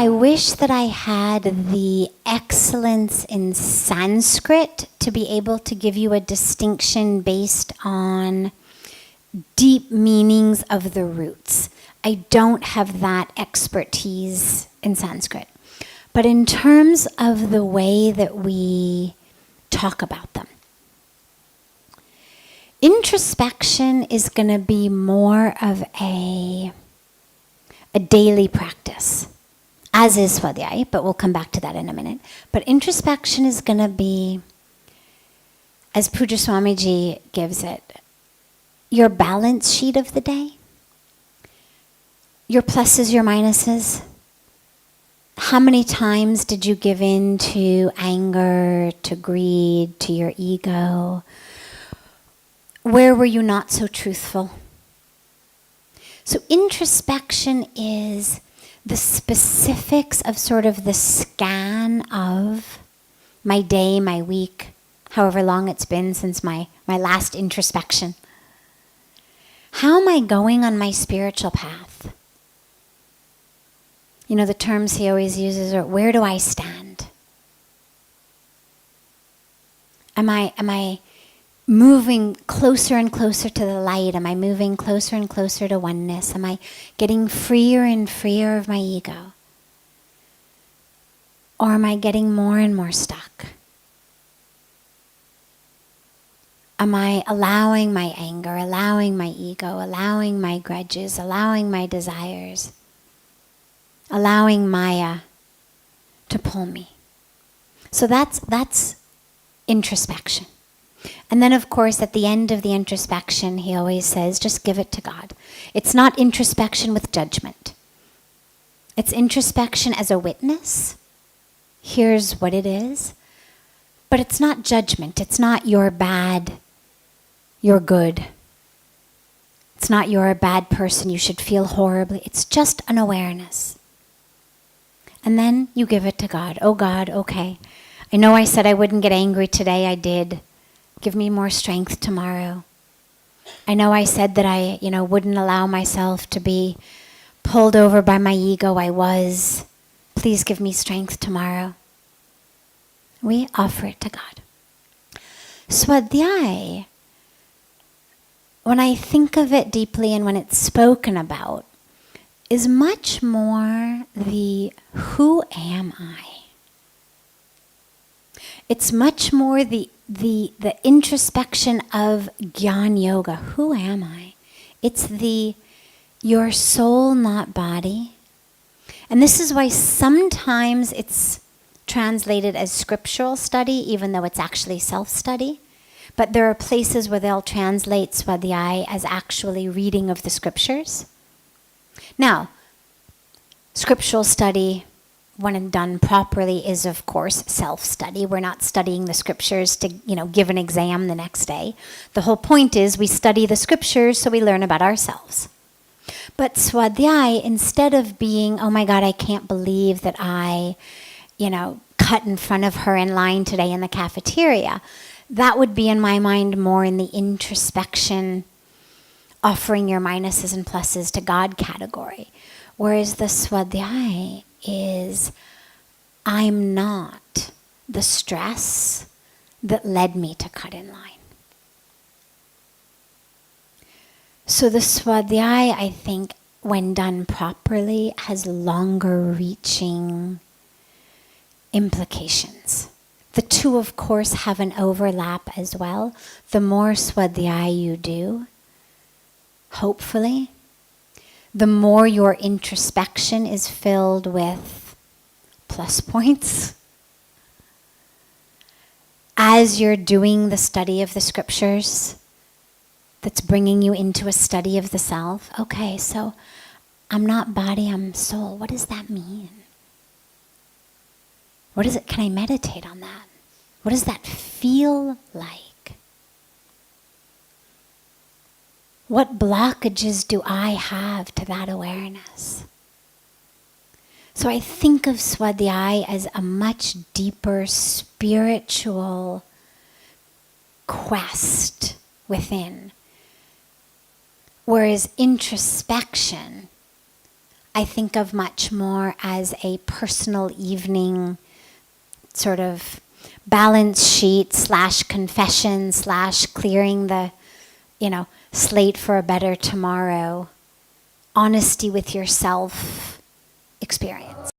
wish that I had the excellence in Sanskrit to be able to give you a distinction based on deep meanings of the roots. I don't have that expertise in Sanskrit. But in terms of the way that we talk about them, introspection is going to be more of a daily practice, as is swadhyaya, but we'll come back to that in a minute. But introspection is going to be, as Pujya Swamiji gives it, your balance sheet of the day, your pluses, your minuses. How many times did you give in to anger, to greed, to your ego? Where were you not so truthful? So introspection is the specifics of sort of the scan of my day, my week, however long it's been since my last introspection. How am I going on my spiritual path? You know, the terms he always uses are, where do I stand? Am I moving closer and closer to the light? Am I moving closer and closer to oneness? Am I getting freer and freer of my ego? Or am I getting more and more stuck? Am I allowing my anger, allowing my ego, allowing my grudges, allowing my desires, allowing Maya to pull me? So that's introspection. And then, of course, at the end of the introspection, he always says, just give it to God. It's not introspection with judgment. It's introspection as a witness. Here's what it is. But it's not judgment. It's not you're bad, you're good. It's not you're a bad person, you should feel horribly. It's just an awareness. And then you give it to God. Oh God, okay. I know I said I wouldn't get angry today. I did. Give me more strength tomorrow. I know I said that I, wouldn't allow myself to be pulled over by my ego. I was. Please give me strength tomorrow. We offer it to God. Swadhyaya, when I think of it deeply and when it's spoken about, is much more the who am I? It's much more the introspection of Gyan Yoga. Who am I? It's your soul, not body. And this is why sometimes it's translated as scriptural study, even though it's actually self-study. But there are places where they'll translate swadhyaya as actually reading of the scriptures. Now, scriptural study, when done properly, is of course self-study. We're not studying the scriptures to, give an exam the next day. The whole point is we study the scriptures so we learn about ourselves. But swadhyaya, instead of being, oh my God, I can't believe that I, cut in front of her in line today in the cafeteria, that would be in my mind more in the introspection, offering your minuses and pluses to God category. Whereas the swadhyaya is, I'm not the stress that led me to cut in line. So the swadhyaya, I think, when done properly, has longer reaching implications. The two, of course, have an overlap as well. The more swadhyaya you do, hopefully, the more your introspection is filled with plus points. As you're doing the study of the scriptures, that's bringing you into a study of the self. Okay, so I'm not body, I'm soul. What does that mean? What is it? Can I meditate on that? What does that feel like? What blockages do I have to that awareness? So I think of swadhyaya as a much deeper spiritual quest within. Whereas introspection, I think of much more as a personal evening sort of balance sheet / confession / clearing the, slate for a better tomorrow, honesty with yourself experience.